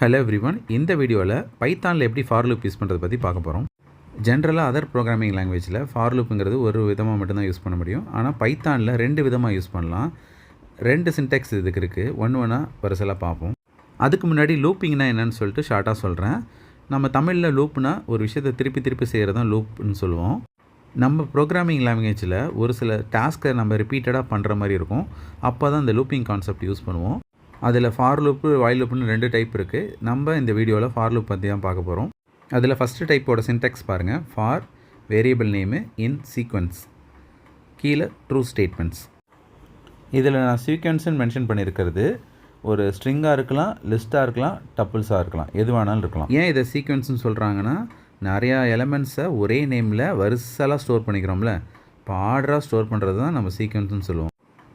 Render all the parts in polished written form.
Hello everyone, இந்த வீடியோவில் பைத்தானில் எப்படி ஃபார் லூப் யூஸ் பண்ணுறதை பற்றி பார்க்க போகிறோம். ஜென்ரலாக அதர் ப்ரோக்ராமிங் லாங்குவேஜில் ஃபார் லூப்புங்கிறது ஒரு விதமாக மட்டும்தான் யூஸ் பண்ண முடியும். ஆனால் பைத்தானில் ரெண்டு விதமாக யூஸ் பண்ணலாம். ரெண்டு சின்டெக்ஸ் இதுக்கு இருக்குது. ஒன்று வரிசையாக பார்ப்போம். அதுக்கு முன்னாடி லூப்பிங்னா என்னன்னு சொல்லிட்டு ஷார்ட்டாக சொல்கிறேன். நம்ம தமிழில் லூப்னா ஒரு விஷயத்தை திருப்பி செய்கிறது தான் லூப்னு சொல்லுவோம். நம்ம ப்ரோக்ராமிங் லாங்குவேஜில் ஒரு சில டாஸ்க்கை நம்ம ரிப்பீட்டடாக பண்ணுற மாதிரி இருக்கும். அப்போ தான் இந்த லூப்பிங் கான்செப்ட் யூஸ் பண்ணுவோம். அதில் ஃபார் லூப்பு, வைல் லூப்புன்னு ரெண்டு டைப் இருக்குது. நம்ம இந்த வீடியோவில் ஃபார் லூப் பற்றி தான் பார்க்க போகிறோம். அதில் ஃபஸ்ட்டு டைப்போட சின்டெக்ஸ் பாருங்கள். For variable name in sequence, கீழே ட்ரூ ஸ்டேட்மெண்ட்ஸ். இதில் நான் சீக்வன்ஸ்ன்னு மென்ஷன் பண்ணியிருக்கிறது ஒரு ஸ்ட்ரிங்காக இருக்கலாம், லிஸ்ட்டாக இருக்கலாம், டப்புள்ஸாக இருக்கலாம், எது வேணாலும் இருக்கலாம். ஏன் இதை சீக்வன்ஸ்னு சொல்கிறாங்கன்னா, நிறையா எலமெண்ட்ஸை ஒரே நேமில் வரிசலாக ஸ்டோர் பண்ணிக்கிறோம்ல, இப்போ ஆர்டராக ஸ்டோர் பண்ணுறது தான் நம்ம சீக்வன்ஸ்னு சொல்லுவோம்.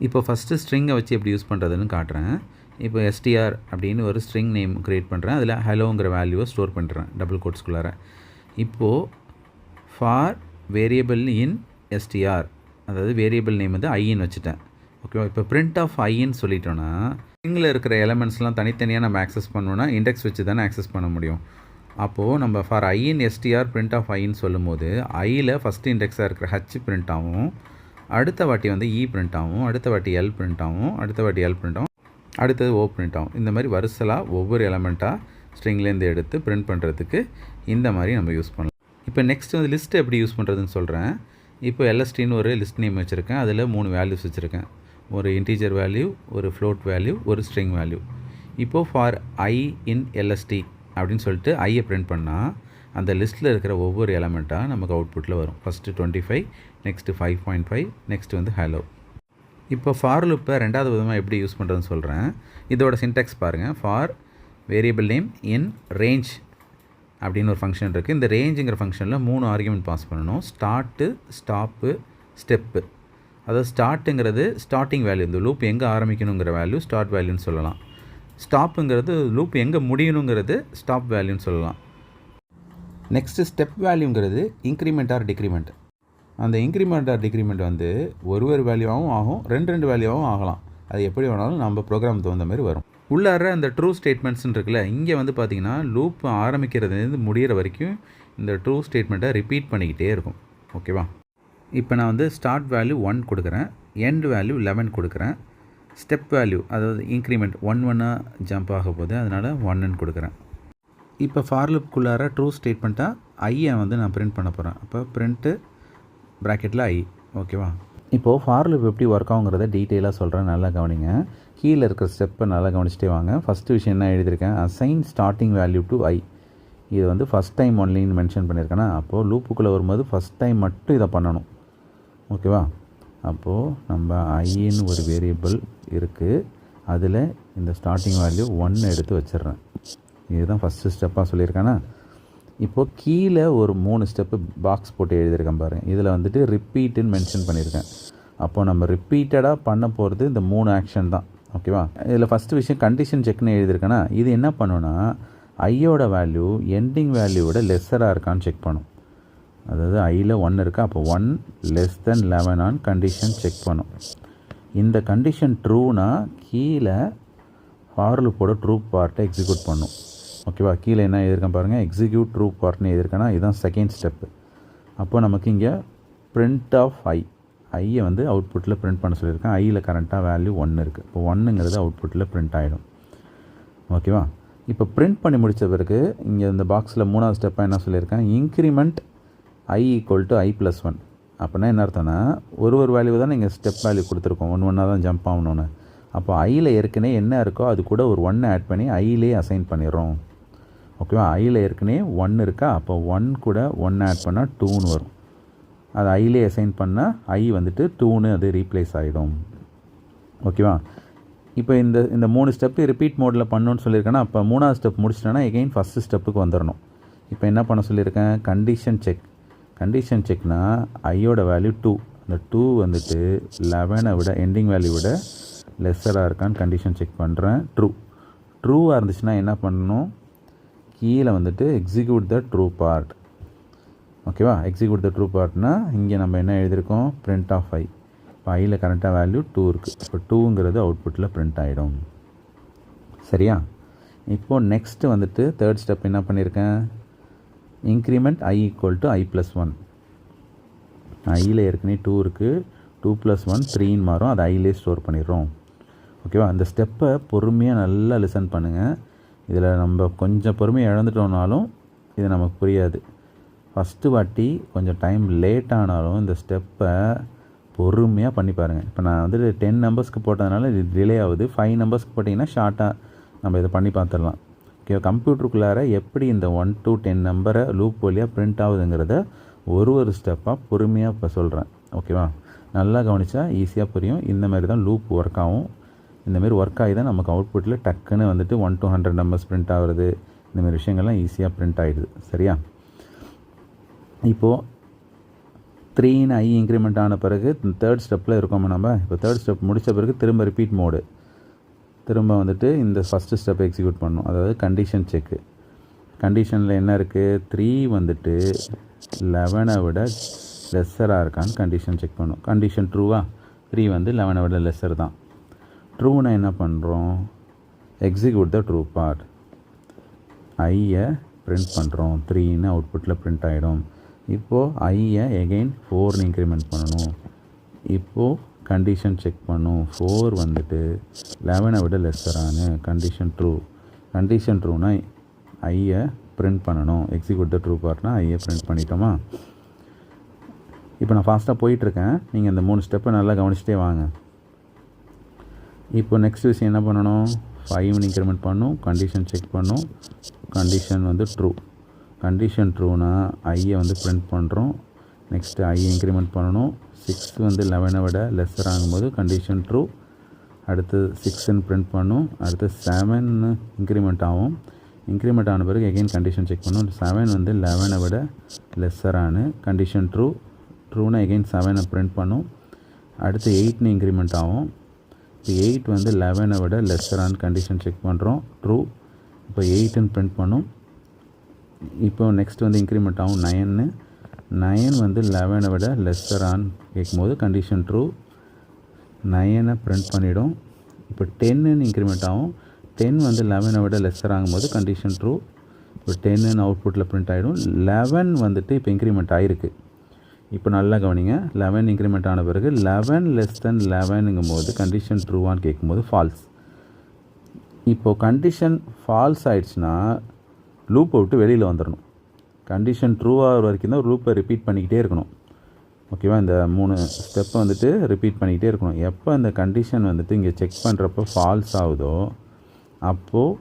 இப்போ ஃபஸ்ட்டு ஸ்ட்ரிங்கை வச்சு எப்படி யூஸ் பண்ணுறதுன்னு காட்டுறேன். இப்போ எஸ்டிஆர் அப்படின்னு ஒரு ஸ்ட்ரிங் நேம் க்ரியேட் பண்ணுறேன். அதில் ஹலோங்கிற வேல்யூவை ஸ்டோர் பண்ணுறேன் டபுள் கோட்ஸ்குள்ளார. இப்போது ஃபார் வேரியபிள் இன் எஸ்டிஆர், அதாவது வேரியபிள் நேம் வந்து ஐன்னு வச்சுட்டேன். ஓகேவா? இப்போ பிரிண்ட் ஆஃப் ஐன்னு சொல்லிட்டோன்னா, ஸ்ட்ரிங்கில் இருக்கிற எலமெண்ட்ஸ்லாம் தனித்தனியாக நம்ம ஆக்சஸ் பண்ணோன்னா இண்டெக்ஸ் வச்சு தானே ஆக்சஸ் பண்ண முடியும். அப்போது நம்ம for i in STR print of ஐன்னு சொல்லும் போது ஐயில் ஃபஸ்ட்டு இண்டெக்ஸாக இருக்கிற ஹச் பிரிண்ட் ஆகும், அடுத்த வாட்டி வந்து இ பிரிண்ட் ஆகும், அடுத்த வாட்டி எல் பிரிண்ட் ஆகும், அடுத்த வாட்டி எல் பிரிண்ட் ஆகும், அடுத்தது ஓ பிரிண்ட் ஆகும். இந்த மாதிரி வரிசலாக ஒவ்வொரு எலமெண்ட்டாக ஸ்ட்ரிங்லேருந்து எடுத்து பிரிண்ட் பண்ணுறதுக்கு இந்த மாதிரி நம்ம யூஸ் பண்ணலாம். இப்போ நெக்ஸ்ட் வந்து லிஸ்ட்டு எப்படி யூஸ் பண்ணுறதுன்னு சொல்கிறேன். இப்போ எல்எஸ்டின்னு ஒரு லிஸ்ட் நேம் வச்சுருக்கேன். அதில் 3 வேல்யூஸ் வச்சுருக்கேன். ஒரு இன்டீஜர் வேல்யூ, ஒரு ஃப்ளோட் வேல்யூ, ஒரு ஸ்ட்ரிங் வேல்யூ. இப்போது ஃபார் ஐ இன் எல்எஸ்டி அப்படின்னு சொல்லிட்டு ஐயை பிரிண்ட் பண்ணால் அந்த லிஸ்ட்டில் இருக்கிற ஒவ்வொரு எலமெண்ட்டாக நமக்கு அவுட்புட்டில் வரும். ஃபஸ்ட்டு 25, நெக்ஸ்ட்டு 5.5, நெக்ஸ்ட்டு வந்து ஹலோ. இப்போ ஃபார் லூப்பை ரெண்டாவது விதமாக எப்படி யூஸ் பண்ணுறதுன்னு சொல்கிறேன். இதோட சின்டெக்ஸ் பாருங்கள். For variable name in range அப்படின்னு ஒரு ஃபங்க்ஷன் இருக்குது. இந்த ரேஞ்சுங்கிற ஃபங்க்ஷனில் 3 ஆர்குமெண்ட் பாஸ் பண்ணணும். Start, stop, step. அதாவது ஸ்டார்ட்டுங்கிறது ஸ்டார்டிங் வேல்யூ, இந்த லூப் எங்கே ஆரம்பிக்கணுங்கிற வேல்யூ ஸ்டார்ட் வேல்யூன்னு சொல்லலாம். ஸ்டாப்புங்கிறது லூப் எங்கே முடியணுங்கிறது ஸ்டாப் வேல்யூன்னு சொல்லலாம். நெக்ஸ்ட்டு ஸ்டெப் வேல்யூங்கிறது இன்க்ரிமெண்ட் ஆர் டிக்ரிமெண்ட். அந்த இன்க்ரிமெண்ட் ஆர் டிக்ரிமெண்ட் வந்து ஒரு வேல்யூவாகவும் ஆகும், ரெண்டு வேல்யூவாகவும் ஆகலாம். அது எப்படி வேணாலும் நம்ம ப்ரோக்ராம் தகுந்த மாதிரி வரும். உள்ளார அந்த ட்ரூ ஸ்டேட்மெண்ட்ஸ்ன்னு இருக்குல்ல, இங்கே வந்து பார்த்திங்கன்னா லூப் ஆரம்பிக்கிறதுலேருந்து முடிகிற வரைக்கும் இந்த ட்ரூ ஸ்டேட்மெண்ட்டை ரிப்பீட் பண்ணிக்கிட்டே இருக்கும். ஓகேவா? இப்போ நான் வந்து ஸ்டார்ட் வேல்யூ 1 கொடுக்குறேன், எண்ட் வேல்யூ 11 கொடுக்குறேன். ஸ்டெப் வேல்யூ அதாவது இன்க்ரிமெண்ட் 1 ஜம்ப் ஆக போகுது, அதனால் 1ன்னு கொடுக்குறேன். இப்போ ஃபார் லூப்புக்குள்ளார ட்ரூ ஸ்டேட்மெண்ட்டாக ஐயை வந்து நான் பிரிண்ட் பண்ண போகிறேன். அப்போ பிரிண்ட்டு ப்ராக்கெட்டில் ஐ. ஓகேவா? இப்போது ஃபார் லூப் எப்படி ஒர்க் ஆகுங்கிறத டீட்டெயிலாக சொல்கிறேன், நல்லா கவனிங்க. கீழே இருக்கிற ஸ்டெப்பை நல்லா கவனிச்சிட்டே வாங்க. ஃபஸ்ட்டு விஷயம் என்ன எழுதியிருக்கேன், அசைன் ஸ்டார்டிங் வேல்யூ டு ஐ. இது வந்து ஃபஸ்ட் டைம் ஒன்லின்னு மென்ஷன் பண்ணியிருக்கேன்னா, அப்போது லூப்புக்குள்ளே வரும்போது ஃபஸ்ட் டைம் மட்டும் இதை பண்ணணும். ஓகேவா? அப்போது நம்ம ஐன்னு ஒரு வேரியபிள் இருக்குது, அதில் இந்த ஸ்டார்டிங் வேல்யூ 1 எடுத்து வச்சிடுறேன். இதுதான் ஃபஸ்ட்டு ஸ்டெப்பாக சொல்லியிருக்கேன்னா. இப்போது கீழே ஒரு 3 ஸ்டெப்பு பாக்ஸ் போட்டு எழுதியிருக்கேன் பாருங்கள். இதில் வந்துட்டு ரிப்பீட்டுன்னு மென்ஷன் பண்ணியிருக்கேன். அப்போது நம்ம ரிப்பீட்டடாக பண்ண போகிறது இந்த 3 ஆக்ஷன் தான். ஓகேவா? இதில் ஃபஸ்ட்டு விஷயம் கண்டிஷன் செக்னு எழுதியிருக்கேன்னா, இது என்ன பண்ணுன்னா ஐயோட வேல்யூ எண்டிங் வேல்யூவோட லெஸ்ஸராக இருக்கான்னு செக் பண்ணும். அதாவது ஐயில் 1 இருக்கா, அப்போ 1 less than 11 on condition check பண்ணும். இந்த கண்டிஷன் ட்ரூனா கீழே ஃபார் லூப்போட ட்ரூ பார்ட்டை எக்ஸிக்யூட் பண்ணும். ஓகேவா? கீழே என்ன எழுதியிருக்கேன் பாருங்கள், எக்ஸிக்யூட் ட்ரூ பார்ட்னு எழுதியிருக்கேன்னா இதுதான் செகண்ட் ஸ்டெப்பு. அப்போ நமக்கு இங்கே பிரிண்ட் ஆஃப் ஐயை வந்து அவுட்புட்டில் பிரிண்ட் பண்ண சொல்லியிருக்கேன். ஐயில் கரண்ட்டாக வேல்யூ 1 இருக்குது. இப்போ 1ங்கிறது அவுட்புட்டில் பிரிண்ட் ஆகிடும். ஓகேவா? இப்போ பிரிண்ட் பண்ணி முடித்த பிறகு இங்கே இந்த பாக்ஸில் 3வது ஸ்டெப்பாக என்ன சொல்லியிருக்கேன், increment I equal to I plus 1. அப்படின்னா என்ன அர்த்தம்னா, ஒரு வேல்யூ தான் இங்கே ஸ்டெப் வேல்யூ கொடுத்துருக்கோம், 1 தான் ஜம்ப் ஆகணும்னு. அப்போ ஐயில் ஏற்கனவே என்ன இருக்கோ அது கூட ஒரு 1 ஆட் பண்ணி ஐயிலே அசைன் பண்ணிடுறோம். ஓகேவா? ஐயில் ஏற்கனவே 1 இருக்கா, அப்போ 1 கூட 1 ஆட் பண்ணால் 2ன்னு வரும். அது ஐயிலே அசைன் பண்ணால் ஐ வந்துட்டு 2ன்னு அது ரீப்ளேஸ் ஆகிடும். ஓகேவா? இப்போ இந்த 3 ஸ்டெப்பு ரிப்பீட் மோடில் பண்ணணுன்னு சொல்லியிருக்கேன்னா, அப்போ 3வது ஸ்டெப் முடிச்சிட்டேன்னா எகெயின் ஃபஸ்ட்டு ஸ்டெப்புக்கு வந்துடணும். இப்போ என்ன பண்ண சொல்லியிருக்கேன், கண்டிஷன் செக். கண்டிஷன் செக்னா ஐயோட வேல்யூ 2, அந்த 2 வந்துட்டு 11 விட எண்டிங் வேல்யூ விட லெஸ்ஸராக இருக்கான்னு கண்டிஷன் செக் பண்ணுறேன். ட்ரூவாக இருந்துச்சுன்னா என்ன பண்ணணும், கீழே வந்துட்டு எக்ஸிக்யூட் த ட்ரூ பார்ட். ஓகேவா? எக்ஸிக்யூட் த ட்ரூ பார்ட்னா இங்கே நம்ம என்ன எழுதியிருக்கோம், பிரிண்ட் ஆஃப் ஐ. இப்போ ஐயில் கரண்ட்டாக வேல்யூ 2 இருக்குது. இப்போ 2ங்கிறது அவுட்புட்டில் பிரிண்ட் ஆகிடும். சரியா? இப்போது நெக்ஸ்ட்டு வந்துட்டு தேர்ட் ஸ்டெப் என்ன பண்ணியிருக்கேன், இன்க்ரிமெண்ட் i = i + 1. ஐயில் ஏற்கனவே 2 இருக்குது, 2 + 1 3ன்னு மாறும், அதை ஐலே ஸ்டோர் பண்ணிடுறோம். ஓகேவா? அந்த ஸ்டெப்பை பொறுமையாக நல்லா லிசன் பண்ணுங்கள். இதில் நம்ம கொஞ்சம் பொறுமையை இழந்துட்டோம்னாலும் இது நமக்கு புரியாது. ஃபஸ்ட்டு வாட்டி கொஞ்சம் டைம் லேட் ஆனாலும் இந்த ஸ்டெப்பை பொறுமையாக பண்ணி பாருங்கள். இப்போ நான் வந்துட்டு 10 நம்பர்ஸ்க்கு போட்டதுனால இது டிலே ஆகுது. 5 நம்பர்ஸ்க்கு போட்டிங்கன்னா ஷார்ட்டாக நம்ம இதை பண்ணி பார்த்துடலாம். ஓகே, கம்ப்யூட்டருக்குள்ளார எப்படி இந்த 1 to 10 நம்பரை லூப் வழியாக பிரிண்ட் ஆகுதுங்கிறத ஒரு ஸ்டெப்பாக பொறுமையாக இப்போ சொல்கிறேன். ஓகேவா? நல்லா கவனித்தா ஈஸியாக புரியும். இந்த மாதிரி தான் லூப் ஒர்க் ஆகும். இந்தமாரி ஒர்க் ஆகி தான் நமக்கு அவுட்புட்டில் டக்குன்னு வந்துட்டு 1 to 100 நம்பர்ஸ் பிரிண்ட் ஆகுறது, இந்தமாரி விஷயங்கள்லாம் ஈஸியாக பிரிண்ட் ஆகிடுது. சரியா? இப்போது 3ன்னு i இன்க்ரிமெண்ட் ஆன பிறகு தேர்ட் ஸ்டெப்பில் இருக்கோம் நம்ம. இப்போ தேர்ட் ஸ்டெப் முடித்த பிறகு திரும்ப ரிப்பீட் மோடு, திரும்ப வந்துட்டு இந்த ஃபஸ்ட்டு ஸ்டெப் எக்ஸிக்யூட் பண்ணணும். அதாவது கண்டிஷன் செக்கு. கண்டிஷனில் என்ன இருக்குது, 3 வந்துட்டு 11 விட லெஸ்ஸராக இருக்கான்னு கண்டிஷன் செக் பண்ணணும். கண்டிஷன் ட்ரூவா, 3 வந்து 11 விட லெஸ்ஸர் தான். ட்ரூனா என்ன பண்ணுறோம், எக்ஸிக்யூட் த ட்ரூ பார்ட். ஐயை பிரிண்ட் பண்ணுறோம், 3ன்னு அவுட்புட்டில் பிரிண்ட் ஆகிடும். இப்போது ஐயை எகெயின் 4ன்னு இன்க்ரிமெண்ட் பண்ணணும். இப்போது கண்டிஷன் செக் பண்ணும், 4 வந்துட்டு 11 விட லெஸ்ஸரானு கண்டிஷன் ட்ரூ. கண்டிஷன் ட்ரூனா ஐயை பிரிண்ட் பண்ணணும். எக்ஸிக்யூட் த ட்ரூ பார்ட்னா ஐயை பிரிண்ட் பண்ணிட்டோமா. இப்போ நான் ஃபாஸ்ட்டாக போயிட்டுருக்கேன், நீங்கள் இந்த 3 ஸ்டெப்பை நல்லா கவனிச்சிட்டே வாங்க. இப்போ நெக்ஸ்ட் விஷயம் என்ன பண்ணணும், 5ன்னு இன்க்ரிமெண்ட் பண்ணணும், கண்டிஷன் செக் பண்ணணும். கண்டிஷன் வந்து ட்ரூ. கண்டிஷன் ட்ரூனா ஐயை வந்து பிரிண்ட் பண்ணுறோம். நெக்ஸ்ட்டு ஐயை இன்க்ரிமெண்ட் பண்ணணும். 6 வந்து 11 விட லெஸ்ஸர் ஆகும்போது கண்டிஷன் ட்ரூ. அடுத்து 6ன்னு பிரிண்ட் பண்ணும். அடுத்து 7 இன்க்ரிமெண்ட் ஆகும். இன்க்ரிமெண்ட் ஆன பிறகு எகெயின் கண்டிஷன் செக் பண்ணும். 7 வந்து 11 விட லெஸ்ஸரானு கண்டிஷன் ட்ரூ. ட்ரூனா எகெயின் 7 பிரிண்ட் பண்ணும். அடுத்து 8ன்னு இன்க்ரிமெண்ட் ஆகும். இப்போ 8 வந்து 11 விட லெஸ்ஸரானு கண்டிஷன் செக் பண்ணுறோம், ட்ரூ. இப்போ 8ன்னு பிரிண்ட் பண்ணும். இப்போ நெக்ஸ்ட் வந்து இன்க்ரிமெண்ட் ஆகும் 9 வந்து 11 விட லெஸ்ஸரான்னு கேட்கும்போது கண்டிஷன் ட்ரூ. 9 பிரிண்ட் பண்ணிவிடும். இப்போ 10ன்னு இன்க்ரிமெண்ட் ஆகும். 10 வந்து 11 விட லெஸ்ஸர் ஆகும்போது கண்டிஷன் ட்ரூ. இப்போ 10ன்னு அவுட்புட்டில் பிரிண்ட் ஆகிடும். 11 வந்துட்டு இப்போ இன்க்ரிமெண்ட் ஆகிருக்கு. இப்போ நல்லா கவனிங்க, 11 இன்க்ரிமெண்ட் ஆன பிறகு 11 லெஸ் தென் 11ங்கும் போது கண்டிஷன் ட்ரூவான்னு கேட்கும்போது ஃபால்ஸ். இப்போது கண்டிஷன் ஃபால்ஸ் ஆகிடுச்சுன்னா லூப்பை விட்டு வெளியில் வந்துடணும். கண்டிஷன் ட்ரூவாக வரைக்கும் தான் லூப்பை ரிப்பீட் பண்ணிக்கிட்டே இருக்கணும். ஓகேவா? இந்த 3 ஸ்டெப்பை வந்துட்டு ரிப்பீட் பண்ணிக்கிட்டே இருக்கணும். எப்போ இந்த கண்டிஷன் வந்துட்டு இங்கே செக் பண்ணுறப்போ ஃபால்ஸ் ஆகுதோ அப்போது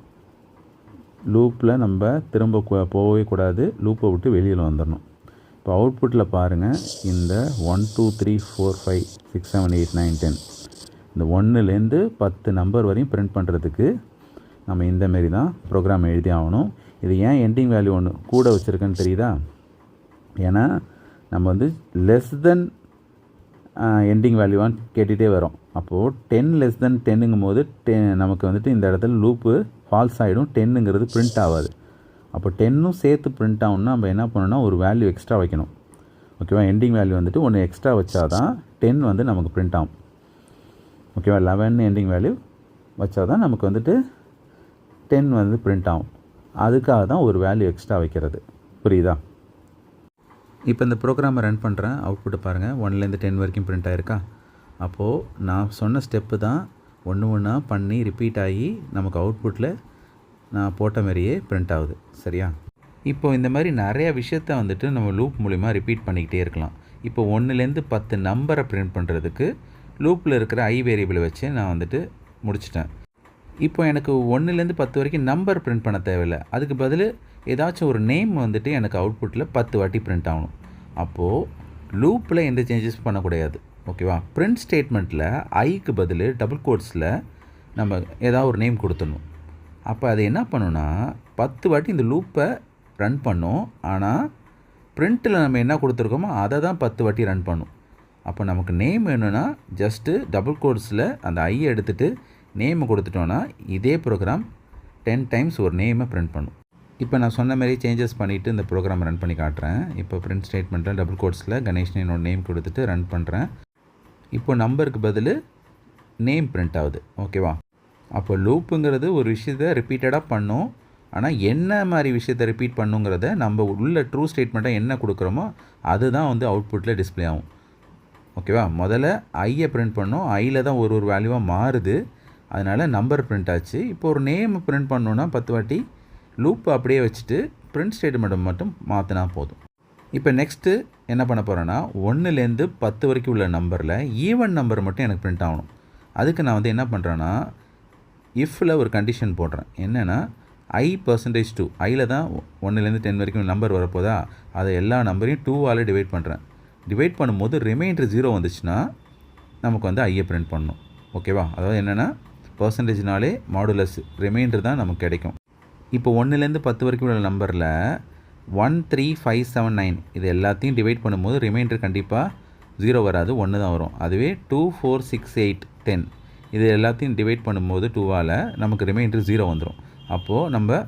லூப்பில் நம்ம திரும்ப போகவே கூடாது, லூப்பை விட்டு வெளியில் வந்துடணும். இப்போ அவுட்புட்டில் பாருங்கள், இந்த 1 2 3 4 5 6 7 8 9 10 இந்த 1லேருந்து 10 நம்பர் வரையும் பிரிண்ட் பண்ணுறதுக்கு நம்ம இந்தமாரி தான் ப்ரோக்ராம் எழுதி ஆகணும். இது ஏன் எண்டிங் வேல்யூ ஒன்று கூட வச்சுருக்கேன்னு தெரியுதா? ஏன்னா நம்ம வந்து லெஸ் தென் எண்டிங் வேல்யூவான்னு கேட்டுகிட்டே வரோம். அப்போது 10 லெஸ் தென் 10ங்கும் போது நமக்கு வந்துட்டு இந்த இடத்துல லூப்பு ஃபால்ஸ் ஆகிடும். 10ங்கிறது பிரிண்ட் ஆகாது. அப்போ 10ம் சேர்த்து பிரிண்ட் ஆகும்னா நம்ம என்ன பண்ணணும்னா ஒரு வேல்யூ எக்ஸ்ட்ரா வைக்கணும். ஓகேவா? எண்டிங் வேல்யூ வந்துட்டு ஒன்று எக்ஸ்ட்ரா வச்சா தான் 10 வந்து நமக்கு பிரிண்ட் ஆகும். ஓகேவா? 11 எண்டிங் வேல்யூ வச்சா தான் நமக்கு வந்துட்டு 10 வந்து பிரிண்ட் ஆகும். அதுக்காக தான் ஒரு வேல்யூ எக்ஸ்ட்ரா வைக்கிறது. புரியுதா? இப்போ இந்த ப்ரோக்ராமை ரன் பண்ணுறேன். அவுட்புட்டை பாருங்கள், 1லேருந்து 10 வரைக்கும் பிரிண்ட் ஆகிருக்கா. அப்போது நான் சொன்ன ஸ்டெப்பு தான் ஒன்று ஒன்றா பண்ணி ரிப்பீட் ஆகி நமக்கு அவுட்புட்டில் நான் போட்ட மாதிரியே பிரிண்ட் ஆகுது. சரியா? இப்போது இந்த மாதிரி நிறையா விஷயத்த வந்துட்டு நம்ம லூப் மூலிமா ரிப்பீட் பண்ணிக்கிட்டே இருக்கலாம். இப்போ 1லேருந்து 10 நம்பரை பிரிண்ட் பண்ணுறதுக்கு லூப்பில் இருக்கிற ஐ வேரியபிளை வச்சு நான் வந்துட்டு முடிச்சிட்டேன். இப்போ எனக்கு 1லேருந்து 10 வரைக்கும் நம்பர் பிரிண்ட் பண்ண தேவையில்லை. அதுக்கு பதில் ஏதாச்சும் ஒரு நேம் வந்துட்டு எனக்கு அவுட்புட்டில் 10 வாட்டி பிரிண்ட் ஆகணும். அப்போது லூப்பில் எந்த சேஞ்சஸ் பண்ணக்கூடாது. ஓகேவா? பிரிண்ட் ஸ்டேட்மெண்ட்டில் ஐக்கு பதில் டபுள் கோட்ஸில் நம்ம ஏதாவது ஒரு நேம் கொடுத்துடணும். அப்போ அது என்ன பண்ணுன்னா 10 வாட்டி இந்த லூப்பை ரன் பண்ணும். ஆனால் பிரிண்ட்டில் நம்ம என்ன கொடுத்துருக்கோமோ அதை தான் 10 வாட்டி ரன் பண்ணும். அப்போ நமக்கு நேம் வேணும்னா ஜஸ்ட்டு டபுள் கோட்ஸில் அந்த ஐயை எடுத்துகிட்டு நேமை கொடுத்துட்டோன்னா இதே ப்ரோக்ராம் 10 டைம்ஸ் ஒரு நேமை பிரிண்ட் பண்ணும். இப்போ நான் சொன்ன மாதிரி சேஞ்சஸ் பண்ணிவிட்டு இந்த ப்ரோக்ராம் ரன் பண்ணி காட்டுறேன். இப்போ பிரிண்ட் ஸ்டேட்மெண்ட்டில் டபுள் கோட்ஸில் கணேஷ்னு என்னோட நேம் கொடுத்துட்டு ரன் பண்ணுறேன். இப்போ நம்பருக்கு பதில் நேம் பிரிண்ட் ஆகுது. ஓகேவா? அப்போ லூப்புங்கிறது ஒரு விஷயத்தை ரிப்பீட்டடாக பண்ணும். ஆனால் என்ன மாதிரி விஷயத்தை ரிப்பீட் பண்ணுங்கிறத நம்ம உள்ள ட்ரூ ஸ்டேட்மெண்ட்டாக என்ன கொடுக்குறோமோ அதுதான் வந்து அவுட்புட்டில் டிஸ்பிளே ஆகும். ஓகேவா? முதல்ல ஐயை பிரிண்ட் பண்ணோம். ஐயில் தான் ஒரு வேல்யூவாக மாறுது. அதனால் நம்பர் பிரிண்ட் ஆச்சு. இப்போ ஒரு நேம் பிரிண்ட் பண்ணோன்னா 10 வாட்டி லூப் அப்படியே வச்சுட்டு பிரிண்ட் ஸ்டேட்மெண்ட்டை மட்டும் மாற்றினா போதும். இப்போ நெக்ஸ்ட்டு என்ன பண்ண போகிறேன்னா 1லேருந்து 10 வரைக்கும் உள்ள நம்பரில் ஈவன் நம்பர் மட்டும் எனக்கு பிரிண்ட் ஆகணும். அதுக்கு நான் வந்து என்ன பண்ணுறேன்னா இஃப்பில் ஒரு கண்டிஷன் போடுறேன். என்னென்னா i%2 ஐயில் தான் 1லேருந்து 10 வரைக்கும் நம்பர் வரப்போதா அதை எல்லா நம்பரையும் 2ஆல் டிவைட் பண்ணுறேன். டிவைட் பண்ணும்போது ரிமைண்டர் 0 வந்துச்சுன்னா நமக்கு வந்து ஐயை பிரிண்ட் பண்ணணும். ஓகேவா? அதாவது என்னென்னா பர்சன்டேஜ்னாலே மாடுலஸ் ரிமைண்டர் தான் நமக்கு கிடைக்கும். இப்போ 1லேருந்து 10 வரைக்கும் உள்ள நம்பரில் 13579 இது எல்லாத்தையும் டிவைட் பண்ணும்போது ரிமைண்டர் கண்டிப்பாக 0 வராது, 1 தான் வரும். அதுவே 2468110 இது எல்லாத்தையும் டிவைட் பண்ணும்போது 2ஆல் நமக்கு ரிமைண்டர் 0 வந்துடும். அப்போது நம்ம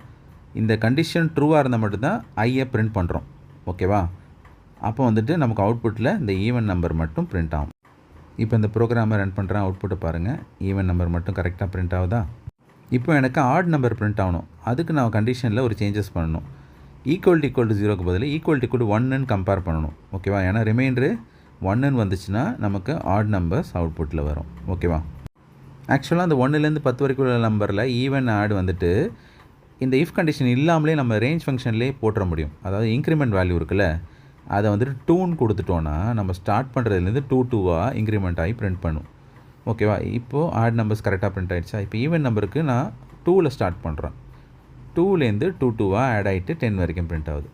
இந்த கண்டிஷன் ட்ரூவாக இருந்தால் மட்டும்தான் ஐயை பிரிண்ட் பண்ணுறோம். ஓகேவா? அப்போ வந்துட்டு நமக்கு அவுட்புட்டில் இந்த ஈவன் நம்பர் மட்டும் பிரிண்ட் ஆகும். இப்போ இந்த ப்ரோக்ராமை ரன் பண்ணுறேன். அவுட்புட்டை பாருங்கள். ஈவன் நம்பர் மட்டும் கரெக்டாக பிரிண்ட் ஆகுதா? இப்போ எனக்கு ஆட் நம்பர் பிரிண்ட் ஆகணும். அதுக்கு நான் கண்டிஷனில் ஒரு சேஞ்சஸ் பண்ணணும். ஈக்குவல் டு 0க்கு பதில் ஈக்குவல் டு 1ன்னு கம்பேர் பண்ணணும். ஓகேவா? ஏன்னா ரிமைண்டரு 1ன்னு வந்துச்சுன்னா நமக்கு ஆட் நம்பர்ஸ் அவுட்புட்டில் வரும். ஓகேவா? ஆக்சுவலாக அந்த 1லேருந்து 10 வரைக்கும் உள்ள நம்பரில் ஈவன் ஆட் வந்துட்டு இந்த இஃப் கண்டிஷன் இல்லாமலே நம்ம ரேஞ்ச் ஃபங்க்ஷன்லேயே போட்டுற முடியும். அதாவது இன்க்ரிமெண்ட் வேல்யூ இருக்குல்ல, அதை வந்துட்டு 2ன்னு கொடுத்துட்டோன்னா நம்ம ஸ்டார்ட் பண்ணுறதுலேருந்து 2 இன்க்ரிமெண்ட் ஆகி பிரிண்ட் பண்ணும். ஓகேவா? இப்போது ஆட் நம்பர்ஸ் கரெக்டாக பிரிண்ட் ஆகிடுச்சா? இப்போ ஈவன் நம்பருக்கு நான் 2ல் ஸ்டார்ட் பண்ணுறேன். 2லேருந்து 2 ஆட் ஆகிட்டு 10 வரைக்கும் பிரிண்ட் ஆகுது.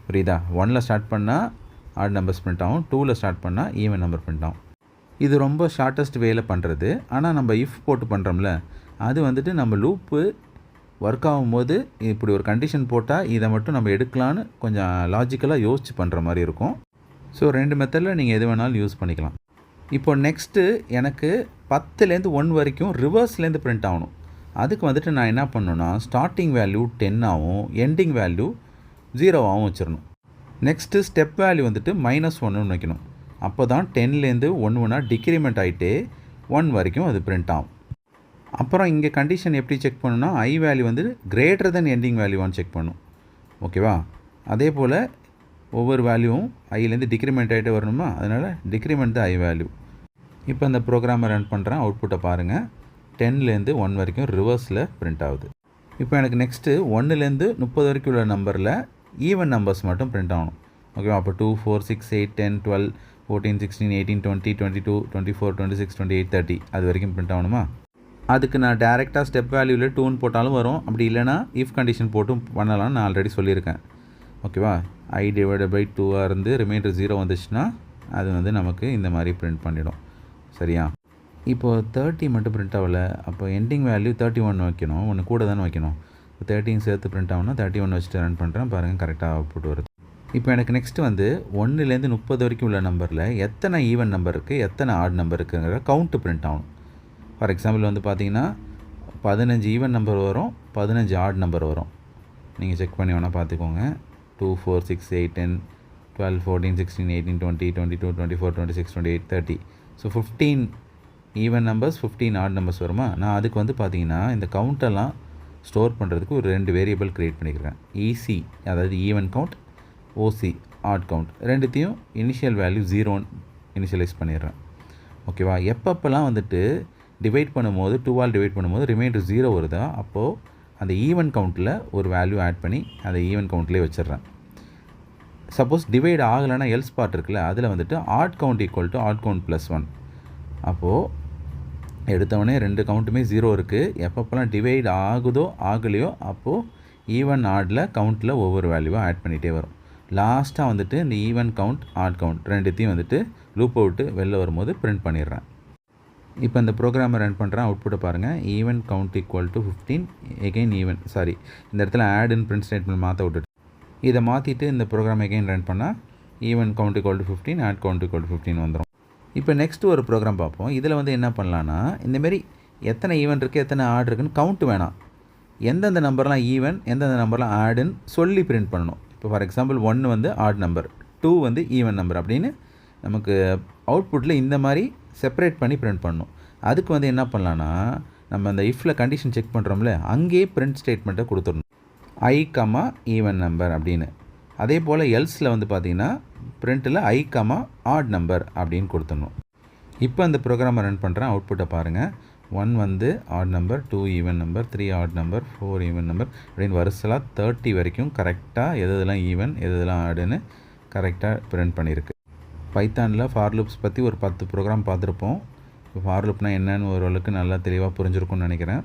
புரியுதா? 1ல் ஸ்டார்ட் பண்ணால் ஆட் நம்பர்ஸ் பிரிண்ட் ஆகும், 2ல் ஸ்டார்ட் பண்ணால் ஈவன் நம்பர் பிரிண்ட் ஆகும். இது ரொம்ப ஷார்ட்டஸ்ட் வேயில் பண்ணுறது. ஆனால் நம்ம இஃப் போட்டு பண்ணுறோம்ல, அது வந்துட்டு நம்ம லூப்பு ஒர்க் ஆகும்போது இப்படி ஒரு கண்டிஷன் போட்டால் இதை மட்டும் நம்ம எடுக்கலான்னு கொஞ்சம் லாஜிக்கலாக யோசித்து பண்ணுற மாதிரி இருக்கும். ஸோ 2 மெத்தடில் நீங்கள் எது வேணாலும் யூஸ் பண்ணிக்கலாம். இப்போ நெக்ஸ்ட்டு எனக்கு 10லேருந்து 1 வரைக்கும் ரிவர்ஸ்லேருந்து பிரிண்ட் ஆகணும். அதுக்கு வந்துட்டு நான் என்ன பண்ணணுன்னா ஸ்டார்டிங் வேல்யூ 10 ஆகும், எண்டிங் வேல்யூ 0 வச்சிடணும். நெக்ஸ்ட்டு ஸ்டெப் வேல்யூ வந்துட்டு -1ன்னு வைக்கணும். அப்போ தான் 10லேருந்து 1 டிக்ரிமெண்ட் ஆகிட்டே 1 வரைக்கும் அது பிரிண்ட் ஆகும். அப்புறம் இங்கே கண்டிஷன் எப்படி செக் பண்ணணும்னா ஐ வேல்யூ வந்து கிரேட்டர் தென் எண்டிங் வேல்யூவான்னு செக் பண்ணும். ஓகேவா? அதே போல் ஒவ்வொரு வேல்யூவும் ஐலேருந்து டிக்ரிமெண்ட் ஆகிட்டே வரணுமா, அதனால் டிக்ரிமெண்ட் த ஐ வேல்யூ. இப்போ இந்த ப்ரோக்ராமை ரன் பண்ணுறேன். அவுட்புட்டை பாருங்கள். 10லேருந்து 1 வரைக்கும் ரிவர்ஸில் பிரிண்ட் ஆகுது. இப்போ எனக்கு நெக்ஸ்ட்டு 1லேருந்து 30 வரைக்கும் உள்ள நம்பரில் ஈவன் நம்பர்ஸ் மட்டும் பிரிண்ட் ஆகணும். ஓகேவா? அப்போ 2 4 6 8 10 12 14 16 18 20 22 24 26 28 30 அது வரைக்கும் பிரிண்ட் ஆகணுமா? அதுக்கு நான் டேரெக்டாக ஸ்டெப் வேல்யூவில் 2ன்னு போட்டாலும் வரும். அப்படி இல்லைனா இஃப் கண்டிஷன் போட்டும் பண்ணலாம்னு நான் ஆல்ரெடி சொல்லியிருக்கேன். ஓகேவா? ஐ டிவைடட் பை 2 இருந்து ரிமைண்டர் 0 வந்துச்சுன்னா அது வந்து நமக்கு இந்த மாதிரி பிரிண்ட் பண்ணிடும். சரியா? இப்போது 30 மட்டும் பிரிண்ட் ஆகலை. அப்போ எண்டிங் வேல்யூ 31 வைக்கணும். ஒன்று கூட தானே வைக்கணும். 13 சேர்த்து பிரிண்ட் ஆகும்னா 31 வச்சுட்டு ரன் பண்ணுறேன். பாருங்கள், கரெக்டாக அவுட்புட் வருது. இப்போ எனக்கு நெக்ஸ்ட்டு வந்து 1லேருந்து 30 வரைக்கும் உள்ள நம்பரில் எத்தனை ஈவன் நம்பர் இருக்குது, எத்தனை ஆட் நம்பர் இருக்குங்கிற கவுண்ட்டு பிரிண்ட் ஆகணும். ஃபார் எக்ஸாம்பிள் வந்து பார்த்தீங்கன்னா 15 ஈவன் நம்பர் வரும், 15 ஆட் நம்பர் வரும். நீங்கள் செக் பண்ணி வேணால் பார்த்துக்கோங்க. 2 4 6 8 10 12 14 16 18 20 22 24 26 28 30. So 15 even numbers 15 odd numbers வருமா? நான் அதுக்கு வந்து பார்த்தீங்கன்னா இந்த கவுண்டெல்லாம் ஸ்டோர் பண்ணுறதுக்கு ஒரு 2 வேரியபிள் க்ரியேட் பண்ணிக்கிறேன். ஈசி அதாவது ஈவன் கவுண்ட், ஓசி ஆட் கவுண்ட், ரெண்டுத்தையும் இனிஷியல் வேல்யூ 0ன்னு இனிஷியலைஸ் பண்ணிடுறேன். ஓகேவா? எப்பப்பெல்லாம் வந்துட்டு டிவைட் பண்ணும்போது 2ஆல் டிவைட் பண்ணும்போது ரிமைண்டர் 0 வருதா, அப்போது அந்த ஈவன் கவுண்ட்டில் ஒரு வேல்யூ ஆட் பண்ணி அதை ஈவன் கவுண்ட்லேயே வச்சிடுறேன். சப்போஸ் டிவைட் ஆகலைன்னா எல்ஸ் பார்ட் இருக்குல்ல, அதில் வந்துட்டு add count equal to add count +1. அப்போது எடுத்தவொடனே 2 கவுண்ட்டுமே 0 இருக்குது. எப்பப்பெல்லாம் டிவைட் ஆகுதோ ஆகலையோ அப்போது ஈவன் ஆடில் கவுண்ட்டில் ஒவ்வொரு வேல்யூவாக ஆட் பண்ணிகிட்டே வரும். லாஸ்ட்டாக வந்துட்டு இந்த ஈவன் கவுண்ட் ஆட் கவுண்ட் ரெண்டுத்தையும் வந்துட்டு லூப்பை விட்டு வெளில வரும்போது பிரிண்ட் பண்ணிடுறேன். இப்போ இந்த ப்ரோக்ராமை ரன் பண்ணுறேன். அவுட்புட்டை பாருங்கள். Even count equal to 15 again even இந்த இடத்துல ஆடுன்னு பிரிண்ட் ஸ்டேட்மெண்ட் மாற்ற விட்டுட்டு இதை மாற்றிட்டு இந்த ப்ரோக்ராம் எகெயின் ரன் பண்ணால் even count equal to 15 add count equal to 15 வந்துடும். இப்போ நெக்ஸ்ட் ஒரு ப்ரோக்ராம் பார்ப்போம். இதில் வந்து என்ன பண்ணலான்னா இந்தமாரி எத்தனை ஈவன் இருக்குது எத்தனை ஆட் இருக்குன்னு கவுண்ட் வேணாம். எந்தெந்த நம்பர்லாம் ஈவன் எந்தெந்த நம்பர்லாம் ஆடுன்னு சொல்லி பிரிண்ட் பண்ணணும். இப்போ ஃபார் எக்ஸாம்பிள் 1 வந்து ஆட் நம்பர், 2 வந்து ஈவன் நம்பர் அப்படின்னு நமக்கு அவுட்புட்டில் இந்த மாதிரி செப்பரேட் பண்ணி பிரிண்ட் பண்ணணும். அதுக்கு வந்து என்ன பண்ணலான்னா நம்ம அந்த இஃப்பில் கண்டிஷன் செக் பண்ணுறோம்ல, அங்கேயே பிரிண்ட் ஸ்டேட்மெண்ட்டை கொடுத்துடணும். I, ஈவன் நம்பர் அப்படின்னு. அதே போல் எல்ஸில் வந்து பார்த்திங்கன்னா பிரிண்ட்டில் I, ஆட் நம்பர் அப்படின்னு கொடுத்துடணும். இப்போ அந்த ப்ரோக்ராமை ரன் பண்ணுறேன். அவுட்புட்டை பாருங்கள். 1 வந்து add number, 2 even number, 3 add number, 4 even number அப்படின்னு வரிசலாக 30 வரைக்கும் கரெக்டாக எதெல்லாம் ஈவன் எதெல்லாம் ஆடுன்னு கரெக்டாக பிரிண்ட் பண்ணியிருக்கு. பைத்தானில் ஃபார் லூப்ஸ் பற்றி ஒரு 10 ப்ரோக்ராம் பார்த்துருப்போம். இப்போ ஃபார் லூப்னால் என்னன்னு ஓரளவுக்கு நல்லா தெளிவாக புரிஞ்சிருக்கும்னு நினைக்கிறேன்.